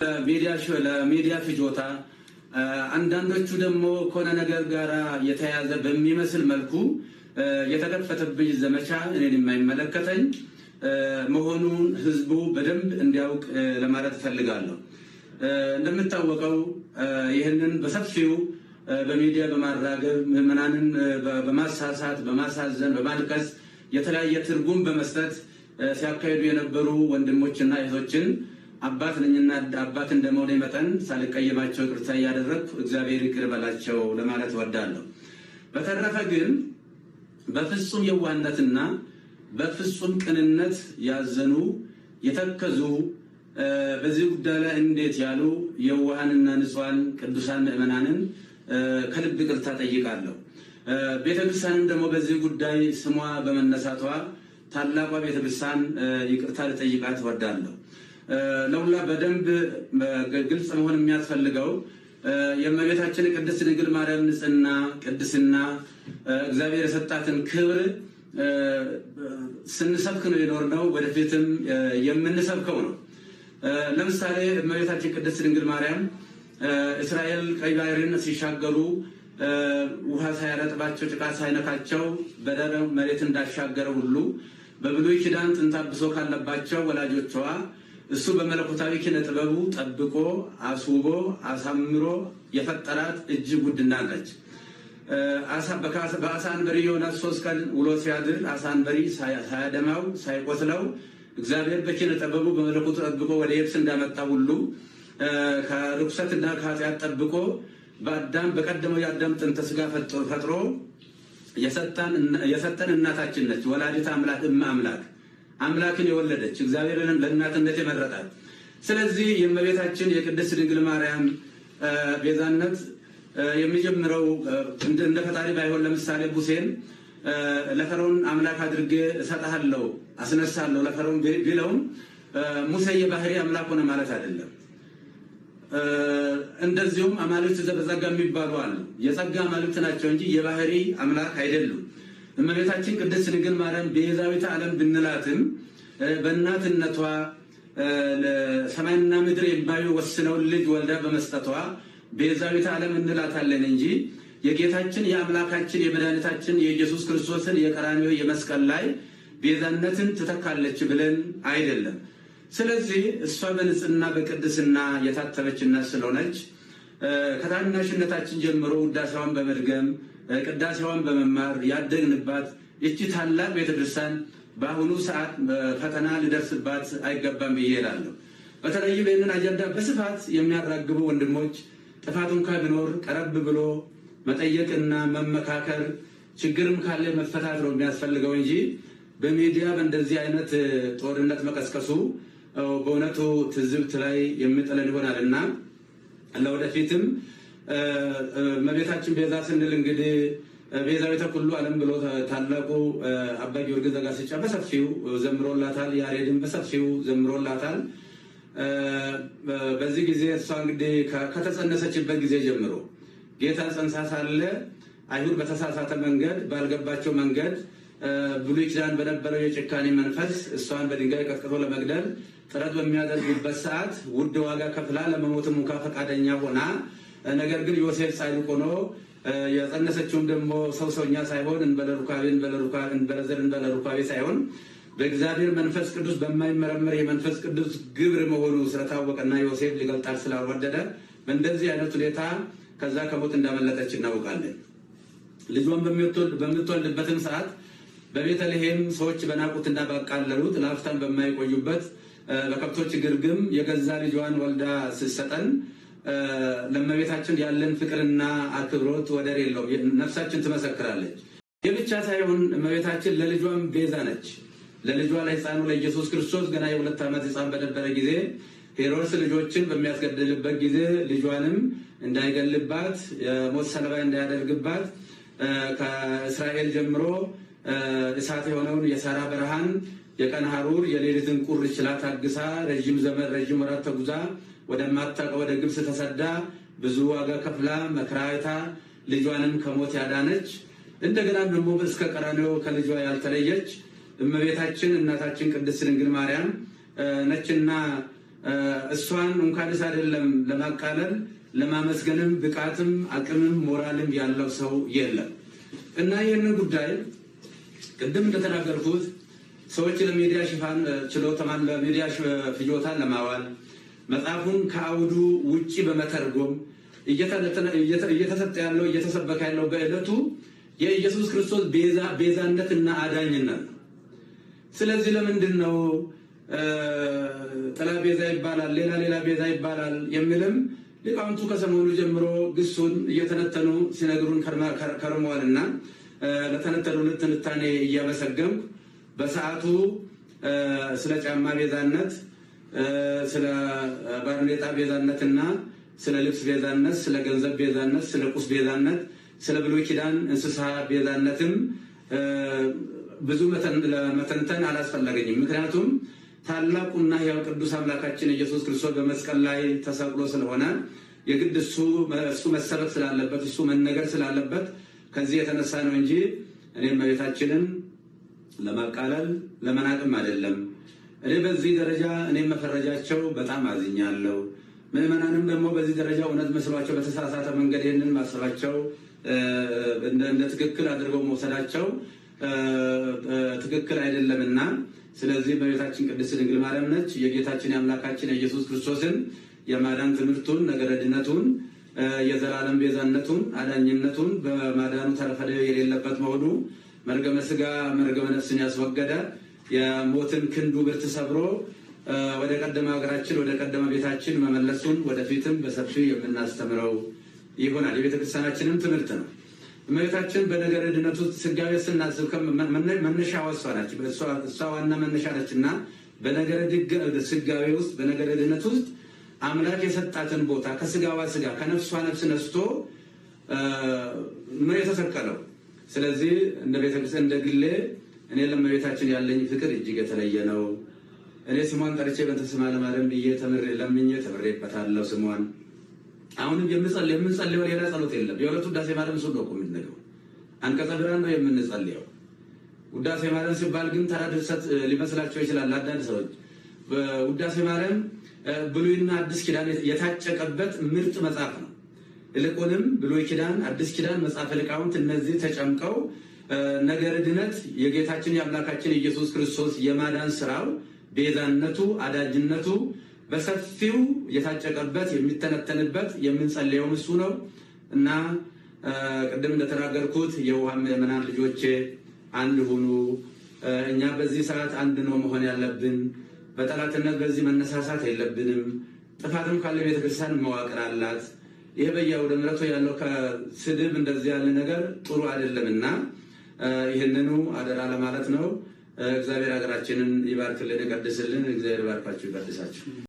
ለሚዲያ ፍጆታ አንዳንዶቹ ደግሞ ኮነ ነገር ጋራ የተያዘ በሚመስል መልኩ የተከፈተብኝ ዘመቻ እኔን የማይመለከተኝ መሆኑን ህዝቡ በደንብ እንዲያውቅ ለማለት ፈልጋለሁ። እንደምታወቀው ይህንን በሰፊው በሚዲያ በማራገብ ምዕመናንን በማሳሳት በማሳዘን በማልቀስ የተለያየ ትርጉም በመስጠት ሲያካሂዱ የነበሩ ወንድሞችና እህቶችን አባት ነኝና አባት እንደመሆኔ መጠን ሳልቀየማቸው ይቅርታ እያደረግኩ እግዚአብሔር ይቅር በላቸው ለማለት እወዳለሁ። በተረፈ ግን በፍጹም የዋህነትና በፍጹም ቅንነት ያዘኑ የተከዙ በዚህ ጉዳይ ላይ እንዴት ያሉ የዋሃንና ንጹሃን ቅዱሳን ምዕመናንን ከልብ ይቅርታ ጠይቃለሁ። ቤተክርስቲያንም ደግሞ በዚህ ጉዳይ ስሟ በመነሳቷ ታላቋ ቤተክርስቲያን ይቅርታ ልጠይቃት እወዳለሁ። ለሁላ በደንብ ግልጽ መሆን የሚያስፈልገው የእመቤታችን ቅድስት ድንግል ማርያም ንጽሕና ቅድስና እግዚአብሔር የሰጣትን ክብር ስንሰብክ ነው የኖርነው፣ ወደፊትም የምንሰብከው ነው። ለምሳሌ እመቤታችን ቅድስት ድንግል ማርያም እስራኤል ቀይ ባህርን ሲሻገሩ ውሃ ሳያረጥባቸው ጭቃ ሳይነካቸው በደረቅ መሬት እንዳሻገረ ሁሉ በብሉይ ኪዳን ጥንተ አብሶ ካለባቸው ወላጆቿ እሱ በመለኮታዊ ኪነ ጥበቡ ጠብቆ አስውቦ አሳምሮ የፈጠራት እጅግ ውድ እናት ነች። በአሳ አንበሪ ዮናስ 3 ቀን ውሎ ሲያድር አሳ አንበሪ ሳያደማው ሳይቆስለው እግዚአብሔር በኪነ ጥበቡ በመለኮቱ ጠብቆ ወደ የብስ እንዳመጣ ሁሉ ከርኩሰትና ከኃጢአት ጠብቆ በአዳም በቀደመው የአዳም ጥንተ ስጋ ፈጥሮ የሰጠን እናታችን ነች። ወላዲተ አምላክ አምላክ አምላክን የወለደች እግዚአብሔርን ለእናትነት የመረጣት። ስለዚህ የእመቤታችን የቅድስት ድንግል ማርያም ቤዛነት የሚጀምረው እንደ ፈጣሪ ባይሆን ለምሳሌ ሙሴን ለፈርዖን አምላክ አድርጌ እሰጥሃለሁ አስነሳለሁ ለፈርዖን ቢለውም ሙሴ የባህሪ አምላክ ሆነ ማለት አይደለም። እንደዚሁም አማልክት ዘበጸጋ የሚባሉ አሉ። የጸጋ አማልክት ናቸው እንጂ የባህሪ አምላክ አይደሉም። እመቤታችን ቅድስት ድንግል ማርያም ቤዛዊተ ዓለም ብንላትም በእናትነቷ ሰማይና ምድር የማይወስነውን ልጅ ወልዳ በመስጠቷ ቤዛዊተ ዓለም እንላታለን እንጂ የጌታችን የአምላካችን የመድኃኒታችን የኢየሱስ ክርስቶስን የቀራንዮ የመስቀል ላይ ቤዛነትን ትተካለች ብለን አይደለም። ስለዚህ እሷ በንጽህና በቅድስና የታተመች እናት ስለሆነች ከታናሽነታችን ጀምሮ ውዳሴዋን በመድገም ቅዳሴዋን በመማር ያደግንባት እቺ ታላቅ ቤተክርስቲያን በአሁኑ ሰዓት ፈተና ሊደርስባት አይገባም ብዬ እላለሁ። በተለይም ይህንን አጀንዳ በስፋት የሚያራግቡ ወንድሞች ጥፋቱን ቢኖር ቀረብ ብሎ መጠየቅና መመካከር፣ ችግርም ካለ መፈታት ነው የሚያስፈልገው እንጂ በሚዲያ በእንደዚህ አይነት ጦርነት መቀስቀሱ በእውነቱ ትዝብት ላይ የሚጥለን ይሆናልና ለወደፊትም እመቤታችን ቤዛ ስንል እንግዲህ ቤዛዊተ ኩሉ ዓለም ብሎ ታላቁ አባ ጊዮርጊስ ዘጋስጫ በሰፊው ዘምሮላታል። ያሬድን በሰፊው ዘምሮላታል። በዚህ ጊዜ እሷ እንግዲህ ከተጸነሰችበት ጊዜ ጀምሮ ጌታ ጸንሳ ሳለ አይሁድ በተሳሳተ መንገድ ባልገባቸው መንገድ ብሉይ ኪዳን በነበረው የጭካኔ መንፈስ እሷን በድንጋይ ቀጥቅጦ ለመግደል ጥረት በሚያደርጉበት ሰዓት ውድ ዋጋ ከፍላ ለመሞትም እንኳ ፈቃደኛ ሆና ነገር ግን ዮሴፍ ጻድቅ ሆኖ የጸነሰችውም ደግሞ ሰውኛ ሳይሆን እንበለሩካቤ ሳይሆን በእግዚአብሔር መንፈስ ቅዱስ በማይመረመር የመንፈስ ቅዱስ ግብር መሆኑ ስለታወቀና ዮሴፍ ሊገልጣል ስላልወደደ በእንደዚህ አይነት ሁኔታ ከዛ ከሞት እንዳመለጠች እናውቃለን። ልጇን በምትወልድበትም ሰዓት በቤተልሔም ሰዎች በናቁትና ባቃለሉት ለአፍታም በማይቆዩበት በከብቶች ግርግም የገዛ ልጇን ወልዳ ስትሰጠን ለእመቤታችን ያለን ፍቅርና አክብሮት ወደር የለው። ነፍሳችን ትመሰክራለች። ይህ ብቻ ሳይሆን እመቤታችን ለልጇም ቤዛ ነች። ለልጇ ለሕፃኑ ለኢየሱስ ክርስቶስ ገና የ2 ዓመት ሕፃን በነበረ ጊዜ ሄሮድስ ልጆችን በሚያስገድልበት ጊዜ ልጇንም እንዳይገልባት የሞት ሰለባ እንዳያደርግባት ከእስራኤል ጀምሮ እሳት የሆነውን የሳራ በረሃን የቀን ሐሩር የሌሊትን ቁር ችላ ታግሳ ረጅም ዘመን ረጅም ወራት ተጉዛ ወደማታውቀው ወደ ግብጽ ተሰዳ ብዙ ዋጋ ከፍላ መከራይታ ልጇንም ከሞት ያዳነች እንደገና ደግሞ እስከ ቀራንዮ ከልጇ ያልተለየች እመቤታችን እናታችን ቅድስት ድንግል ማርያም ነችና እሷን እንኳንስ አይደለም ለማቃለል ለማመስገንም ብቃትም አቅምም ሞራልም ያለው ሰው የለም እና ይህንን ጉዳይ ቅድም እንደተናገርኩት ሰዎች ለሚዲያ ሽፋን ችሎታን ለሚዲያ ፍጆታን ለማዋል መጽሐፉን ከአውዱ ውጪ በመተርጎም እየተሰጠ ያለው እየተሰበከ ያለው በእለቱ የኢየሱስ ክርስቶስ ቤዛነትና አዳኝነት ነው። ስለዚህ ለምንድን ነው ጥላ ቤዛ ይባላል፣ ሌላ ቤዛ ይባላል የሚልም ሊቃውንቱ ከሰሞኑ ጀምሮ ግሱን እየተነተኑ ሲነግሩን ከርመዋልና ለተነተኑልን ትንታኔ እያመሰገንኩ በሰዓቱ ስለ ጫማ ቤዛነት፣ ስለ ባርኔጣ ቤዛነትና ስለ ልብስ ቤዛነት፣ ስለ ገንዘብ ቤዛነት፣ ስለ ቁስ ቤዛነት፣ ስለ ብሉይ ኪዳን እንስሳ ቤዛነትም ብዙ መተንተን አላስፈለገኝም። ምክንያቱም ታላቁና ሕያው ቅዱስ አምላካችን ኢየሱስ ክርስቶስ በመስቀል ላይ ተሰቅሎ ስለሆነ የግድ እሱ መሰረት ስላለበት እሱ መነገር ስላለበት ከዚህ የተነሳ ነው እንጂ እኔም እመቤታችንን ለማቃለል ለመናቅም አይደለም። እኔ በዚህ ደረጃ እኔም መፈረጃቸው በጣም አዝኛለሁ። ምዕመናንም ደግሞ በዚህ ደረጃ እውነት መስሏቸው በተሳሳተ መንገድ ይህንን ማሰባቸው እንደ ትክክል አድርገው መውሰዳቸው ትክክል አይደለምና ስለዚህ በቤታችን ቅድስት ድንግል ማርያም ነች የጌታችን የአምላካችን የኢየሱስ ክርስቶስን የማዳን ትምህርቱን ነገረ ድነቱን የዘላለም ቤዛነቱን አዳኝነቱን በማዳኑ ተረፈደ የሌለበት መሆኑ መርገመ ስጋ መርገመ ነፍስን ያስወገደ የሞትን ክንዱ ብርት ሰብሮ ወደ ቀደመ ሀገራችን ወደ ቀደመ ቤታችን መመለሱን ወደፊትም በሰፊው የምናስተምረው ይሆናል። የቤተክርስቲያናችንም ትምህርት ነው። እመቤታችን በነገረ ድነቱ ስጋዌ ስናስብ መነሻ ወሷናች እሷ ዋና መነሻ ነችና በነገረ ስጋዌ ውስጥ በነገረ ድነት ውስጥ አምላክ የሰጣትን ቦታ ከስጋዋ ስጋ ከነፍሷ ነፍስ ነስቶ ነው የተሰቀለው። ስለዚህ እንደ ቤተክርስቲያን እንደ ግሌ እኔ ለእመቤታችን ያለኝ ፍቅር እጅግ የተለየ ነው። እኔ ስሟን ጠርቼ በእንተ ስማ ለማርያም ብዬ ለምኜ ተምሬበታለሁ ስሟን። አሁንም የምንጸልየው ሌላ ጸሎት የለም። የሁለቱ ውዳሴ ማርያም እሱ ነው እኮ የምንነግረው። አንቀጸ ብርሃን ነው የምንጸልየው። ውዳሴ ማርያም ሲባል ግን ተራ ድርሰት ሊመስላቸው ይችላል አንዳንድ ሰዎች። ውዳሴ ማርያም ብሉይና አዲስ ኪዳን የታጨቀበት ምርጥ መጽሐፍ ነው። ይልቁንም ብሉይ ኪዳን፣ አዲስ ኪዳን፣ መጽሐፈ ሊቃውንት እነዚህ ተጨምቀው ነገረ ድነት የጌታችን የአምላካችን ኢየሱስ ክርስቶስ የማዳን ስራው ቤዛነቱ አዳጅነቱ በሰፊው የታጨቀበት የሚተነተንበት የምንጸልየው እሱ ነው እና ቅድም እንደተናገርኩት የውሃ ምዕመናን ልጆቼ አንድ ሁኑ። እኛ በዚህ ሰዓት አንድ ነው መሆን ያለብን። በጠላትነት በዚህ መነሳሳት የለብንም። ጥፋትም ካለ ቤተክርስቲያን መዋቅር አላት። ይሄ በየአውደ ምሕረቱ ያለው ከስድብ እንደዚህ ያለ ነገር ጥሩ አይደለምና ይህንኑ አደራ ለማለት ነው። እግዚአብሔር ሀገራችንን ይባርክልን፣ ይቀድስልን። እግዚአብሔር ባርካችሁ ይቀድሳችሁ።